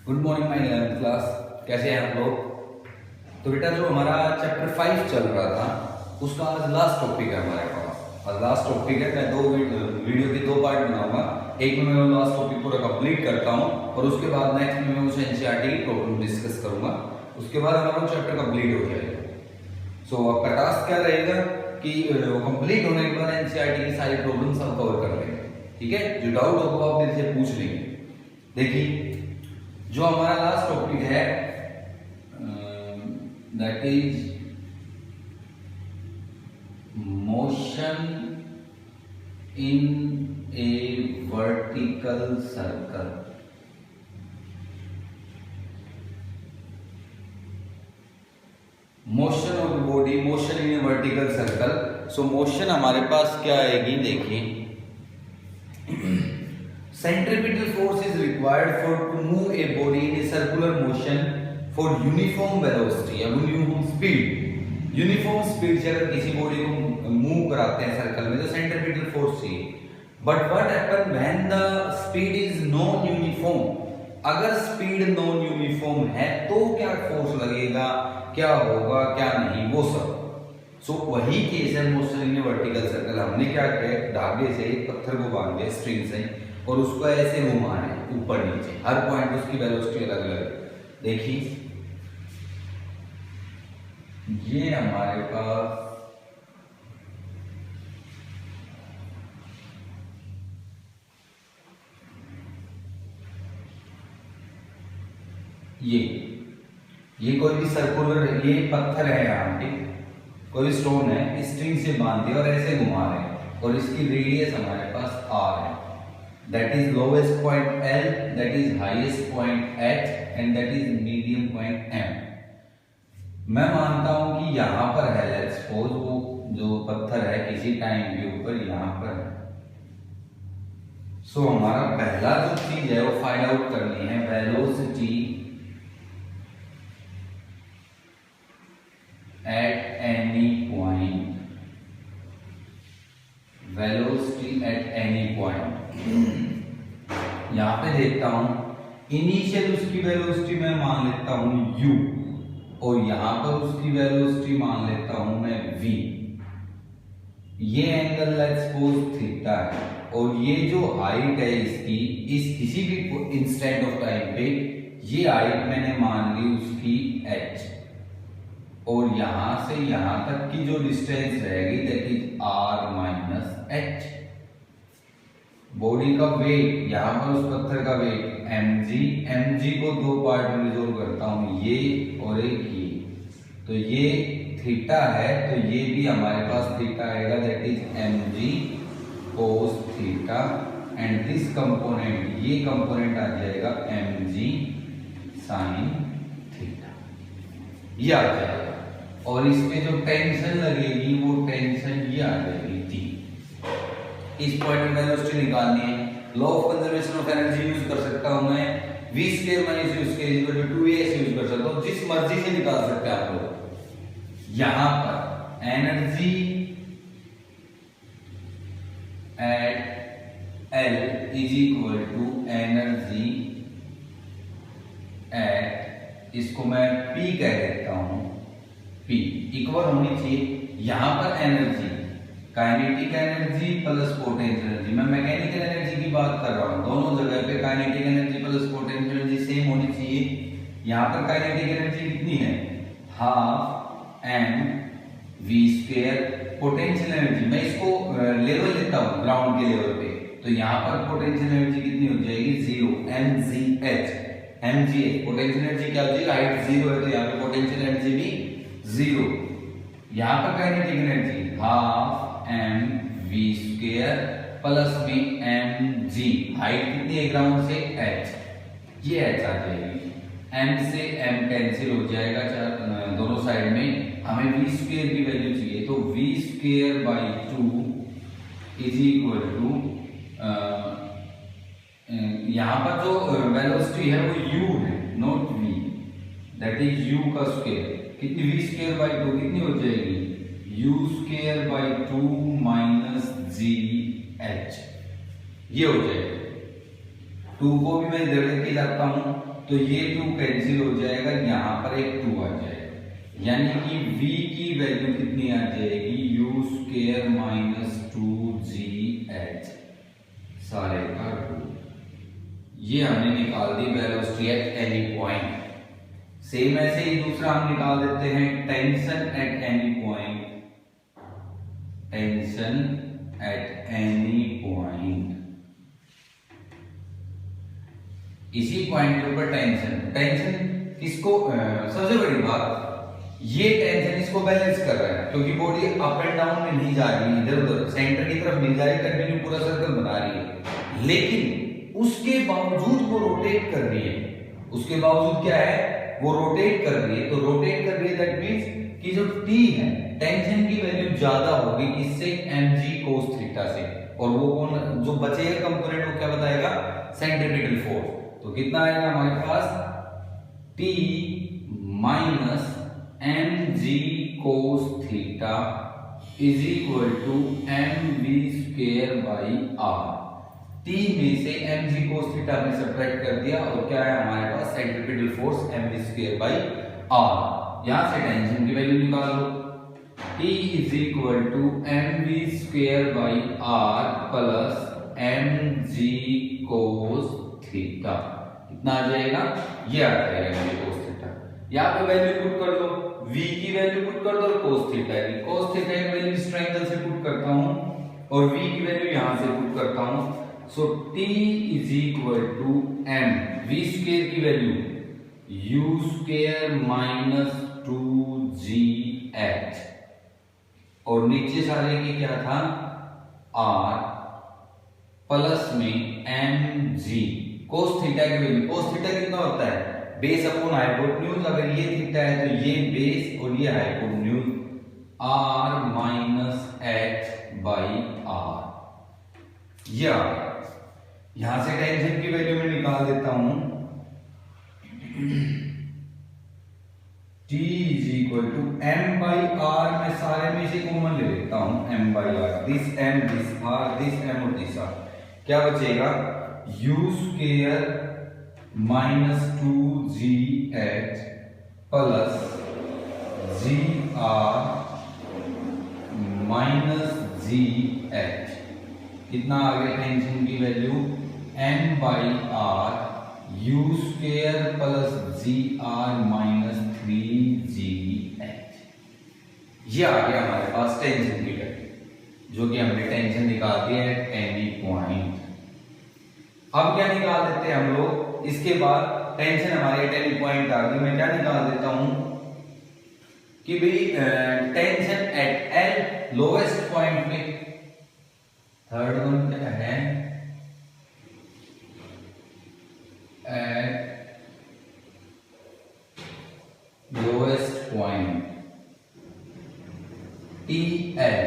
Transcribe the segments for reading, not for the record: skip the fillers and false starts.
Good morning my 11th class. कैसे हैं आप लोग? तो बेटा जो हमारा चैप्टर 5 चल रहा था उसका आज लास्ट टॉपिक है हमारे पास। आज लास्ट टॉपिक है। मैं दो वीडियो के दो पार्ट बनाऊंगा। एक में मैं लास्ट टॉपिक पूरा कंप्लीट करता हूं और उसके बाद नेक्स्ट में मैं उस एनसीईआरटी प्रॉब्लम डिस्कस करूंगा। उसके बाद हमारा चैप्टर कंप्लीट हो जाएगा। सो आपका टास्क क्या रहेगा कि कंप्लीट होने के बाद एनसीईआरटी की सारी प्रॉब्लम्स हम कवर कर लेंगे। ठीक है, जो डाउट हो वो आप मेरे से पूछ लेंगे। देखिए जो हमारा लास्ट टॉपिक है that is motion in A vertical circle. Motion of body, motion in A vertical circle. So motion हमारे पास क्या आएगी, देखिए centripetal force is required for to move a body in a circular motion for uniform velocity या uniform speed। Uniform speed से अगर किसी body को move कराते हैं सर्कल में तो सेंट्रीपिटल फोर्स चाहिए। But what happen when the speed is non uniform. अगर स्पीड नॉन यूनिफॉर्म है तो क्या फोर्स लगेगा, क्या होगा, क्या नहीं, वो सब। सो वही केस है मोशन इन वर्टिकल सर्कल। हमने क्या किया, धागे से एक पत्थर को बांध दिया स्ट्रिंग से और उसको ऐसे घुमाना है ऊपर नीचे। हर पॉइंट उसकी वेलोसिटी अलग अलग। देखिए ये हमारे पास ये कोई भी सर्कुलर, ये पत्थर है यहाँ पे, कोई भी स्टोन है, स्ट्रिंग से बांध दिया और ऐसे घुमा रहे हैं और इसकी रेडियस हमारे पास r है। That is lowest point L, that is highest point H, and that is medium point M। मैं मानता हूं कि यहाँ पर है, लेट्स सपोज वो जो पत्थर है किसी टाइम के ऊपर यहाँ पर है। सो हमारा पहला जो चीज है वो फाइंड आउट करनी है velocity at any point. Velocity at any point यहां पे देखता हूं, इनिशियल उसकी वेलोसिटी मैं मान लेता हूं u और यहां पर उसकी वेलोसिटी मान लेता हूं मैं v। ये एंगल लेट्स सपोज थीटा है और ये जो हाइट है इसकी, इस किसी भी इंस्टेंट ऑफ टाइम पे ये हाइट मैंने मान ली उसकी h और यहां से यहां तक की जो डिस्टेंस रहेगी that is r minus h। Body का वेट, यहां पर उस पत्थर का वेट mg को दो पार्ट में रिजोल्व करता हूं, ये और एक ये। तो ये थीटा है तो ये भी हमारे पास थीटा आएगा that is mg cos theta and this component, ये कंपोनेंट आ जाएगा mg sin थीटा, ये आ जाएगा। और इस पे जो टेंशन लगेगी वो टेंशन ये आ जाएगी T। इस पॉइंट में वेलोसिटी निकालनी है। Law of conservation of energy use कर सकता हूं मैं, v square minus u square equal to 2as use कर सकता हूं, जिस मर्जी से निकाल सकते हैं आप लोग। यहां पर energy at L is equal to energy at, इसको मैं P कह देता हूं, P इक्वल होनी चाहिए। यहां पर energy kinetic energy plus potential energy, मैं मैकेनिकल एनर्जी की बात कर रहा हूं। दोनों जगह पे kinetic energy plus potential energy same होनी चाहिए। यहां पर काइनेटिक एनर्जी कितनी है, half mv square. Potential energy मैं इसको लेवल लेता हूं ग्राउंड के लेवल पे, तो यहां पर पोटेंशियल एनर्जी कितनी हो जाएगी, 0 mgh। mgh पोटेंशियल एनर्जी क्या हो जाएगी, हाइट 0 है तो यहां पे पोटेंशियल एनर्जी भी 0। यहां पर kinetic energy half mv square plus में mg, हाइट कितनी है ग्राउंड से h, ये h आ जाएगी। m से m कैंसिल हो जाएगा दोनों साइड में। हमें v स्क्वायर की वैल्यू चाहिए तो v square by 2 is equal to, यहां पर जो वेलोसिटी है वो u है not v, that is u का स्क्वायर। कितनी v स्क्वायर बाई 2 कितनी हो जाएगी, u square by 2 minus gh, ये हो जाएगा। 2 को भी मैं इधर लेके जाता हूं तो ये 2 कैंसिल हो जाएगा, यहां पर एक 2 आ जाएगा, यानी कि v की वैल्यू कितनी आ जाएगी, u स्क्वायर माइनस 2gh सारे का 2। ये हमने निकाल the velocity at any point. Same ऐसे ही दूसरा हम निकाल देते हैं, tension at any point, tension at any point. इसी पॉइंट के ऊपर टेंशन, टेंशन किसको, सबसे बड़ी बात ये टेंशन इसको बैलेंस कर रहा है, क्योंकि बॉडी अप एंड डाउन में नहीं जा रही, इधर उधर सेंटर की तरफ नहीं जा रही, कंटिन्यू पूरा सर्कल बना रही है, लेकिन उसके बावजूद वो रोटेट कर रही है। उसके बावजूद क्या है, वो रोटेट कर रही है। तो रोटेट कर रही है दैट मींस कि जो t है, टेंशन की वैल्यू ज्यादा होगी किससे, mg cos थीटा से, और वो कौन जो बचेगा कंपोनेंट वो क्या बताएगा, सेंट्रीपिटल फोर्स। तो कितना आएगा हमारे पास, t minus mg cos theta is equal to mv square by r। t में से mg cos थीटा हमने सब्ट्रैक्ट कर दिया, और क्या है हमारे पास, centripetal force mv square by r। यहां से टेंशन की वैल्यू निकाल लो, t is equal to mv square by r plus mg cos theta. कितना आ जाएगा, ये आ जाएगा mg cos थीटा। यहाँ पे वैल्यू पुट कर दो, v की वैल्यू पुट कर दो, cos थीटा की, cos थीटा की वैल्यू इस ट्रायंगल से पुट करता हूं, और v की वैल्यू यहां से पुट करता हूं। So t is equal to m, v square की value u square minus 2gh, और नीचे सारे के क्या था, r प्लस में mg cos थीटा की वैल्यू, cos थीटा कितना होता है, बेस अपॉन हाइपोटेन्यूज। अगर ये थीटा है तो ये बेस और ये hypotenuse, r minus h by r। ये आ गया। यहां से टेंशन की वैल्यू में निकाल देता हूं, t is equal to m by r, मैं सारे में से कॉमन ले लेता हूं, m by r, this m this r this m और दिस r, क्या बचेगा, u square minus 2gh plus gr minus gh। कितना आ गया टेंशन की value, m by r u square plus gr minus 3gh। ये आ गया हमारे पास टेंशन की वैल्यू, जो कि हमने टेंशन निकाल दी है एनी पॉइंट। अब क्या निकाल देते हैं हम लोग, इसके बाद टेंशन हमारे एनी पॉइंट आ गई, मैं क्या निकाल देता हूं कि भाई tension eight L lowest point पे, थर्ड वन क्या है, eight lowest point T L.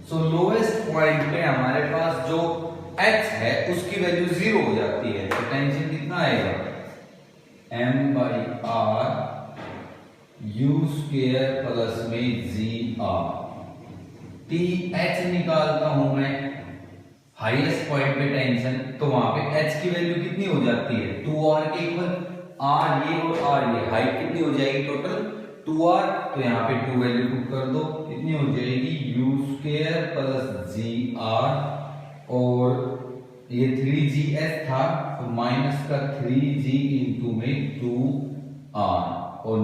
सो लोएस्ट पॉइंट पे हमारे पास जो h है उसकी वैल्यू 0 हो जाती है, तो टेंशन कितना आएगा, m by r u square plus में gr। टी एच निकालता हूं मैं हाईएस्ट पॉइंट पे टेंशन, तो वहां पे h की वैल्यू कितनी हो जाती है, 2r के इक्वल, r ये और r ये, हाइट कितनी हो जाएगी टोटल 2r, तो यहाँ पे 2 वैल्यू पुट कर दो, कितनी हो जाएगी, u स्क्वायर प्लस gr, और ये 3gh था तो माइनस का 3g इंटू में 2r, और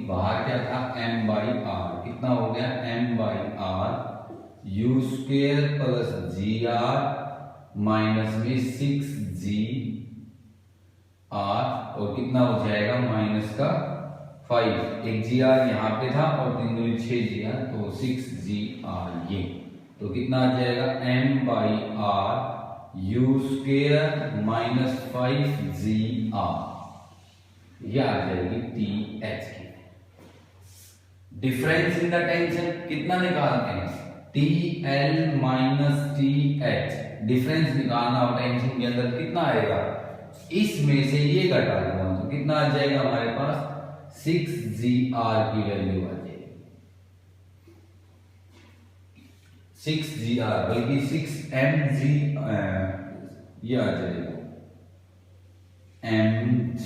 बाहर क्या था, m बाई r। कितना हो गया, m by r u square plus gr minus में 6gr, और कितना हो जाएगा, माइनस का 5, एक gr यहाँ पे था और 3 दूनी 6gr, तो 6gr ये, तो कितना आ जाएगा, m by r u square minus 5gr, ये आ जाएगी टी एच की। डिफरेंस इन द टेंशन कितना निकालते हैं, T L minus T H. Difference निकालना हो टेंशन के अंदर, कितना आएगा, इसमें से ये घटा दूंगा तो कितना आ जाएगा हमारे पास, 6gr की वैल्यू आ जाएगी, 6gr बल्कि 6mg, ये आ जाएगा mg।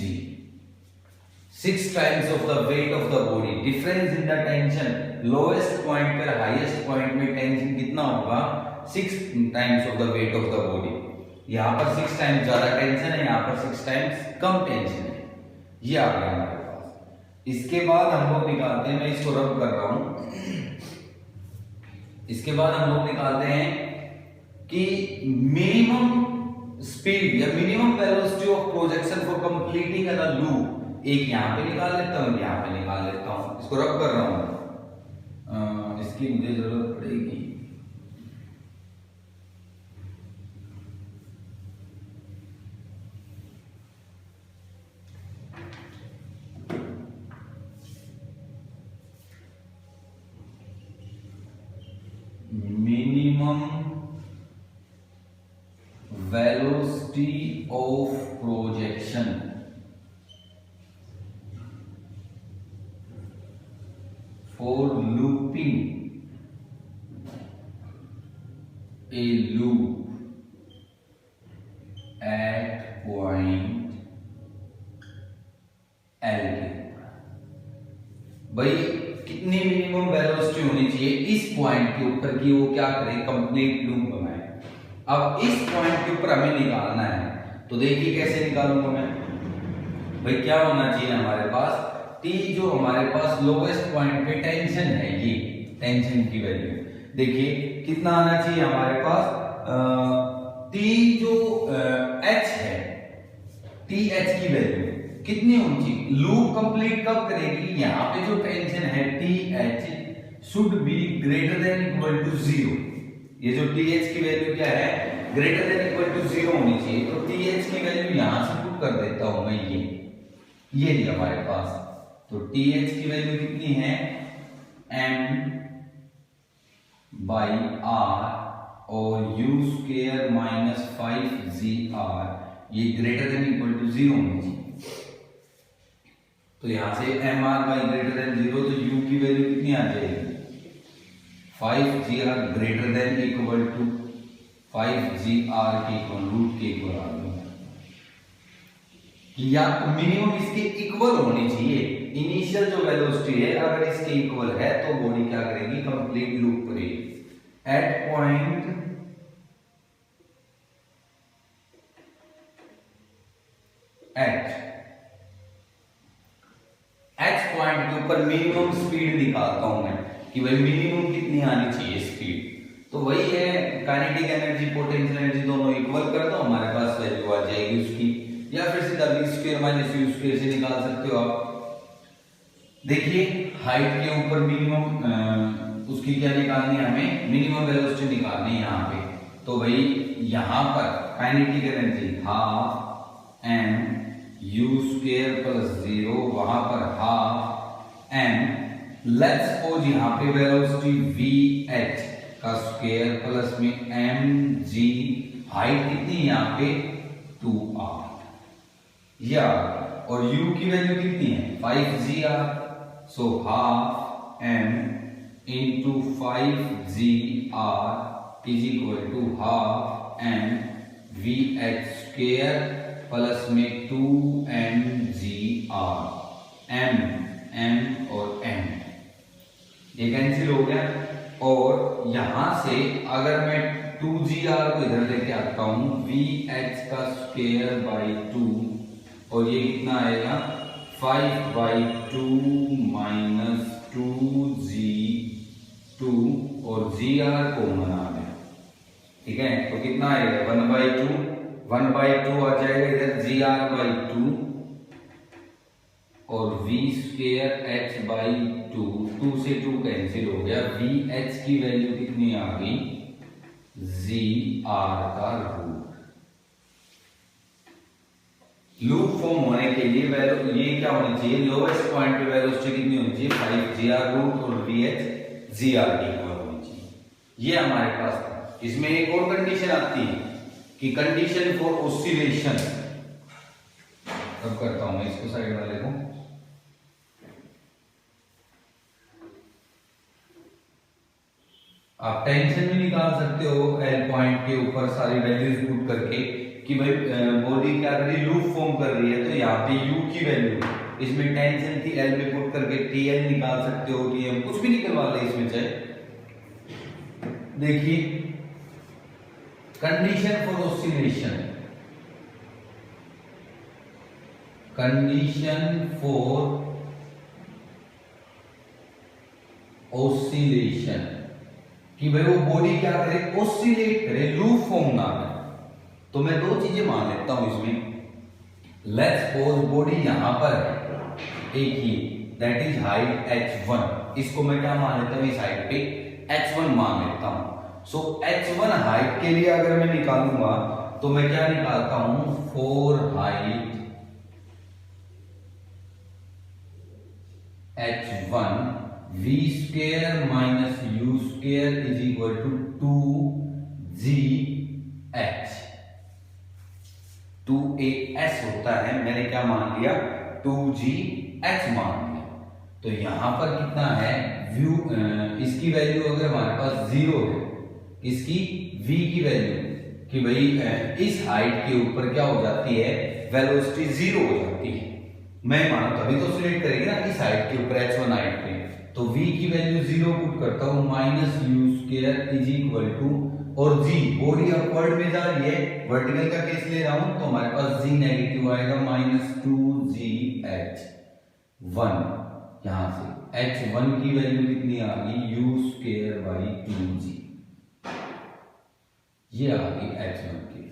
6 times of the weight of the body. Difference in the tension, lowest point पर हाईएस्ट पॉइंट में टेंशन कितना होगा? 6 times of the weight of the body. यहाँ पर 6 टाइम्स ज्यादा टेंशन है, यहाँ पर 6 टाइम्स कम टेंशन है। ये आ गया हमारे पास। इसके बाद हम लोग निकालते हैं, मैं इसको रब कर रहा हूं। इसके बाद हम लोग निकालते हैं कि मिनिमम स्पीड या minimum velocity of projection for completing a loop. एक यहां पे निकाल लेता हूं, यहां पे निकाल लेता हूं, इसको रब कर रहा हूं। इसकी मुझे जरूरत पड़ेगी। Minimum velocity of projection for looping a loop at point L के। भाई कितनी मिनिमम वेलोसिटी होनी चाहिए इस पॉइंट के ऊपर कि वो क्या करे? कंप्लीट लूप बनाए। अब इस पॉइंट के ऊपर हमें निकालना है, तो देखिए कैसे निकालूंगा मैं। भाई क्या होना चाहिए हमारे पास? T जो हमारे पास लोवेस्ट पॉइंट पे टेंशन है, ये टेंशन की वैल्यू देखिए कितना आना चाहिए हमारे पास। T जो H है, TH की वैल्यू कितनी होनी चाहिए? लूप कंप्लीट कब करेगी? यहाँ पे जो टेंशन है TH should be greater than equal to 0। ये जो TH की वैल्यू क्या है? ग्रेटर देन इक्वल टू 0 होनी चाहिए। तो TH की वैल्यू यहां से पुट कर देता हूं मैं, ये हमारे पास। तो TH की वैल्यू कितनी है? M बाई R और U² माइनस 5GR, ये ग्रेटर देन इक्वल टू 0 होनी चाहिए। तो यहां से MR बाई ग्रेटर देन 0, तो U की वैल्यू कितनी आ जाएगी? 5GR greater than equal to 5GR के इक्वल रूट के इक्वल आ गया। या तो मिनिमम इसके इक्वल होनी चाहिए। इनिशियल जो वेलोसिटी है अगर इसके इक्वल है तो बॉडी क्या करेगी? कंप्लीट लूप करेगी। एट पॉइंट एच पॉइंट के ऊपर मिनिमम स्पीड निकालता हूं मैं कि भाई मिनिमम कितनी आनी चाहिए स्पीड। तो वही है, काइनेटिक एनर्जी पोटेंशियल एनर्जी दोनों इक्वल कर दो, हमारे पास वैल्यू आ जाएगी उसकी। या फिर सीधा v² माइनस u² से निकाल सकते हो आप। देखिए हाइट के ऊपर मिनिमम उसकी क्या निकालनी है? हमें मिनिमम वेलोसिटी निकालनी है यहाँ पे। तो भाई यहाँ पर kinetic energy half m u² plus 0, वहां पर हाफ m। लेट्स सपोज यहाँ पे वेलोसिटी vh का स्क्वायर प्लस में mg, हाइट कितनी यहाँ पे? 2r। या और u की वैल्यू कितनी है? 5GR। So half m into 5GR is equal to half m vh² plus में 2mgr। m और m ये कैंसिल हो गया। और यहां से अगर मैं 2GR को इधर लेके आता हूं, vh का स्क्वायर बाई 2, और ये कितना आएगा? 5/2 माइनस 2g2 और gr को मना दें, ठीक है? तो कितना आएगा? 1/2 आ जाएगा इधर, gr/2 और v² h/2, 2 से 2 कैंसिल हो गया। vh की वैल्यू कितनी आ गई? gr का रूट। लूप फॉर्म होने के लिए वैल्यू ये क्या होनी चाहिए? लोवेस्ट पॉइंट पे वेलोसिटी कितनी होनी चाहिए? 5GR रूट और vh gr की इक्वल होनी चाहिए। ये हमारे पास था। इसमें एक और कंडीशन आती है कि कंडीशन फॉर ऑसिलेशन। अब करता हूं मैं इसको साइड वाले को। आप टेंशन भी निकाल सकते हो एल पॉइंट के ऊपर सारी वैल्यूज पुट करके कि भाई बॉडी क्या कर रही है? लूप फॉर्म कर रही है। तो यहाँ पे u की वैल्यू इसमें टेंशन थी, एल में पुट करके टीएल निकाल सकते हो, टीएम कुछ भी निकलवा ले इसमें चाहे। देखिए condition for oscillation, condition for oscillation कि भाई वो बॉडी क्या करे, ऑसिलेट करे, लूप फॉर्म ना करे। तो मैं दो चीजें मान लेता हूं इसमें। लेट्स सपोज बॉडी यहां पर है एक ही, दैट इज हाइट h1, इसको मैं क्या मान लेता हूं, इस हाइट पे h1 मान लेता हूं। सो h1 हाइट के लिए अगर मैं निकालूंगा तो मैं क्या निकालता हूं, 4 height h1 v square minus u square is equal to 2gh। 2as होता है, मैंने क्या मान लिया, 2gh मान लिया। तो यहां पर कितना है, व्यू इसकी वैल्यू अगर हमारे पास 0 है, इसकी v की वैल्यू कि भाई इस हाइट के ऊपर क्या हो जाती है, वेलोसिटी 0 हो जाती है। मैं मानो तभी तो ऑसिलेट करेगी ना इस हाइट के ऊपर, h1 हाइट पे। तो v की वैल्यू 0 पुट करता हूं, minus u square is equal to, और g बॉडी अपवर्ड में जा रही है, वर्टिकल का केस ले रहा हूं तो हमारे पास g नेगेटिव आएगा, माइनस 2gh1। यहां से h1 की वैल्यू कितनी आ गई, u स्क्वायर बाई 2g, ये आ गई h1 की।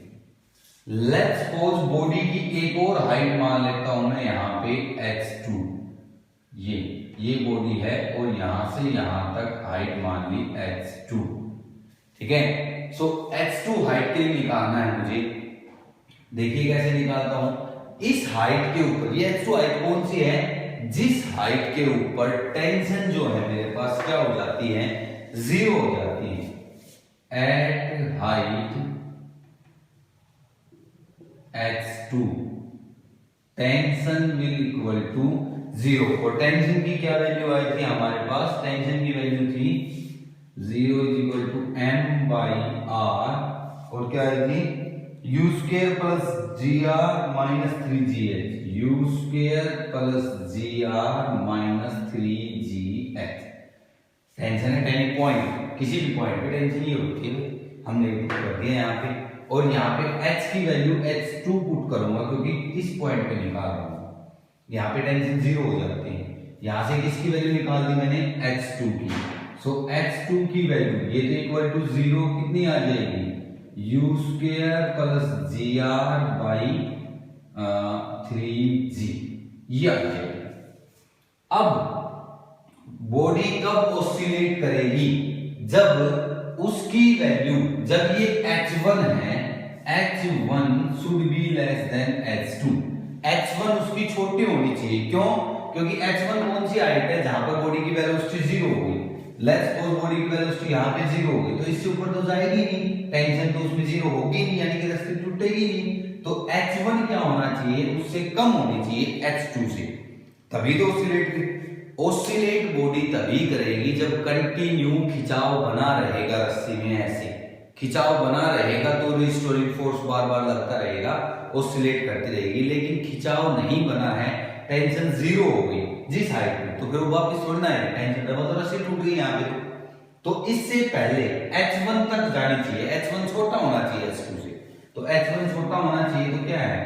लेट्स सपोज बॉडी की एक और हाइट मान लेता हूं मैं यहां पे h2, ये बॉडी है और यहां से यहां तक हाइट मान ली h2, ठीक है। सो h2 हाइट के लिए निकालना है मुझे। देखिए कैसे निकालता हूं, इस हाइट के ऊपर, ये h2 हाइट कौन सी है, जिस हाइट के ऊपर टेंशन जो है मेरे पास क्या हो जाती है, 0 हो जाती है। At height h2 tension will equal to 0। और टेंशन की क्या वैल्यू आई थी हमारे पास, टेंशन की वैल्यू थी 0 is equal to m by r, और क्या आई थी, u square plus G R minus 3gh, u square plus G R minus 3gh। Tension है टेनिक पॉइंट, किसी भी पॉइंट पे टेंशन ही होती है, हमने पुट कर दिया यहाँ पे। और यहाँ पे h की वैल्यू h2 पुट करूंगा क्योंकि इस पॉइंट पे निकाल रहा हूं, यहाँ पे टेंशन 0 हो जाती है। यहां से किसकी वैल्यू निकाल दी मैंने, h2 की। सो h2 की वैल्यू ये तो इक्वल टू 0 कितनी आ जाएगी, u square plus G R by 3g, ये आ जाएगी। अब बॉडी कब ऑसिलेट करेगी, जब उसकी वैल्यू, जब ये h1 है, h1 should be less than h2। h1 उसकी छोटी होनी चाहिए, क्यों, क्योंकि h1 कौन सी हाइट है जहां पर बॉडी की वेलोसिटी 0 हो गई। लेट्स सपोज बॉडी की वेलोसिटी यहां पे 0 हो गई, तो इससे ऊपर तो जाएगी नहीं, टेंशन तो उसमें 0 होगी नहीं, यानी कि रास्ते टूटेगी नहीं। तो h1 क्या होना चाहिए, उससे कम होनी चाहिए h2 से, तभी तो ऑसिलेट बॉडी तभी करेगी जब कंटिन्यू खिंचाव बना रहेगा रस्सी में, ऐसे खिंचाव बना रहेगा तो रिस्टोरिंग फोर्स बार बार लगता रहेगा, ऑसिलेट करती रहेगी। लेकिन खिंचाव नहीं बना है, टेंशन 0 हो गई जिस हाइट पे, तो फिर वो वापस छोड़ना है, टेंशन डबल तो रस्सी टूट गई यहाँ पे। तो इससे पहले h1 तक जानी चाहिए, h1 छोटा होना चाहिए h2 से। तो h1 छोटा होना चाहिए तो क्या है,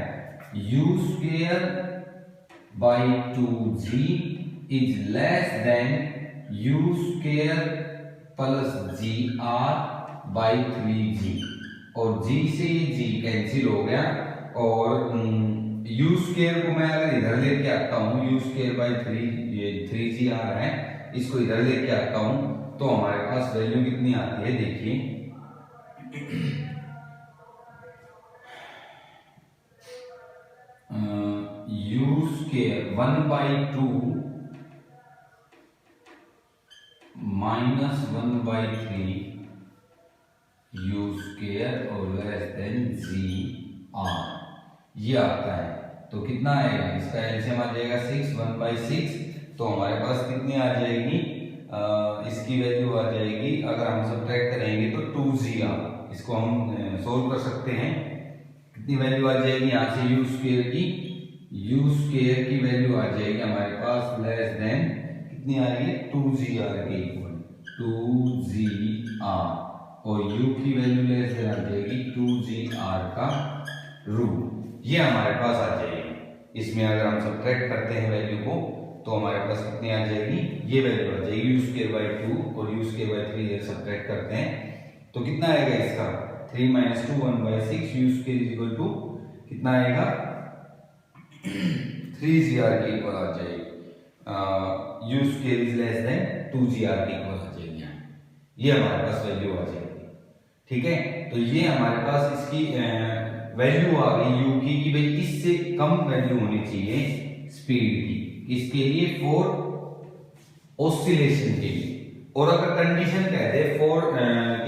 u square by 2g is less than u square plus G R by 3g, और g से ये g कैंसिल हो गया, और u स्क्वायर को मैं अगर इधर लेके आता हूँ, u स्क्वायर बाई 3, ये 3g आ रहा है, इसको इधर लेके आता हूँ तो हमारे पास वैल्यू कितनी आती है, देखिए u square 1/2 minus 1/3 u square और लेस देन जी आर, ये आता है। तो कितना आएगा, इसका एलसीएम आ जाएगा 6, 1/6, तो हमारे पास कितनी आ जाएगी, इसकी वैल्यू आ जाएगी, अगर हम सब्ट्रैक्ट करेंगे तो 2gr, इसको हम सोल्व कर सकते हैं। कितनी वैल्यू आ जाएगी यहाँ से u स्क्वायर की, यू स्क्वायर की वैल्यू आ जाएगी हमारे पास लेस देन कितनी आ रही है 2gr के इक्वल 2gr, और u की वैल्यू लेस देन आ जाएगी 2gr का रूट। ये हमारे पास आ जाएगी। इसमें अगर हम सब्ट्रैक्ट करते हैं वैल्यू को तो हमारे पास कितनी आ जाएगी, ये वैल्यू आ जाएगी यू स्क्वायर बाई 2 और यू स्क्वायर बाई 3 अगर सब्ट्रैक्ट करते हैं तो कितना आएगा इसका 3 minus 2 1/6 u square is equal to कितना आएगा 3gr के इक्वल आ जाएगी। U square is less than 2gr के इक्वल आ जाएगी। ये हमारे पास वैल्यू आ जाएगी। ठीक है, तो ये हमारे पास इसकी वैल्यू आ गई यू की कि भाई इससे कम वैल्यू होनी चाहिए स्पीड की, इसके लिए फॉर ऑसिलेशन के लिए। और अगर कंडीशन कह दे फॉर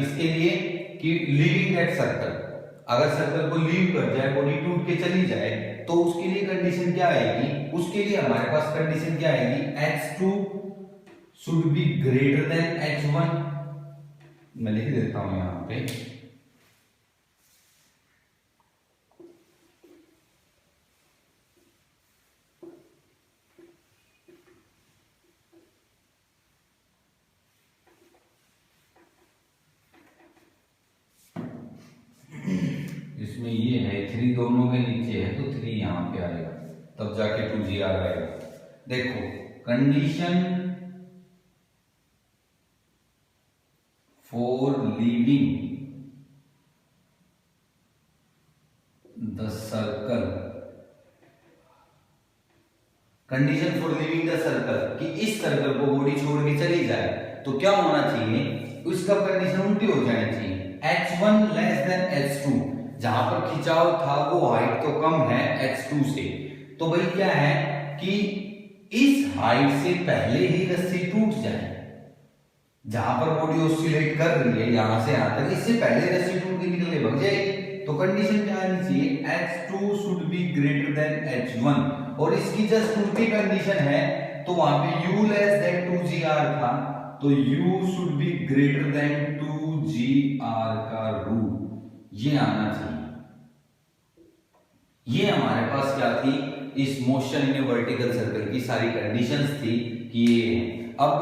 इसके लिए कि लीविंग दैट सर्कल, अगर सर्कल को लीव कर जाए, बॉडी टूट के चली जाए, तो उसके लिए कंडीशन क्या आएगी, उसके लिए हमारे पास कंडीशन क्या आएगी h2 should be greater then h1। मैं लिख देता हूं यहां पे, इसमें ये है 3 दोनों के नीचे है तो 3 यहां पे आएगा, तब जाके 2gr आएगा। देखो condition for leaving the circle, condition for leaving the circle कि इस सर्कल को बॉडी छोड़ के चली जाए तो क्या होना चाहिए, उसका कंडीशन उल्टी हो जानी चाहिए h1 लेस देन h2। जहां पर खिंचाव था वो हाइट तो कम है h2 से, तो भाई क्या है कि इस हाइट से पहले ही रस्सी टूट जाए। जहां पर बॉडी ऑसिलेट कर रही है यहां से यहां तक, इससे पहले रस्सी टूट के निकल के भाग जाएगी। तो कंडीशन क्या आनी चाहिए h2 should be greater then h1, और इसकी जस्ट उल्टी कंडीशन है तो वहां पे u लेस देन 2gr था तो u should be greater then 2gr का रूट, ये आना चाहिए। ये हमारे पास क्या थी, इस मोशन इन वर्टिकल सर्कल की सारी कंडीशंस थी कि ये है। अब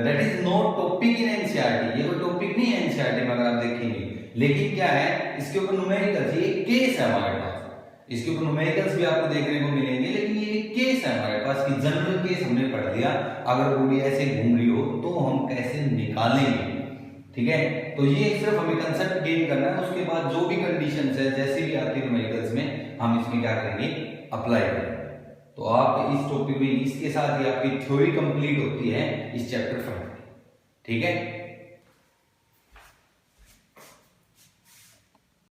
that is not topic in NCERT, ये कोई टॉपिक नहीं है एनसीईआरटी में अगर आप देखेंगे, लेकिन क्या है इसके ऊपर न्यूमेरिकल्स, ये केस है हमारे पास, इसके ऊपर न्यूमेरिकल्स भी आपको देखने को मिलेंगे, लेकिन ये केस है हमारे पास कि जनरल केस हमने पढ़ लिया, अगर बॉडी ऐसे घूम रही हो तो हम कैसे निकालेंगे। ठीक है, तो ये सिर्फ हमें कंसेप्ट गेन करना है, उसके बाद जो भी कंडीशंस है जैसे भी आती है न्यूमेरिकल्स में हम इसमें क्या करेंगे अप्लाई करेंगे। तो आप इस टॉपिक में इसके साथ ही आपकी थ्योरी कंप्लीट होती है इस चैप्टर 5। ठीक है।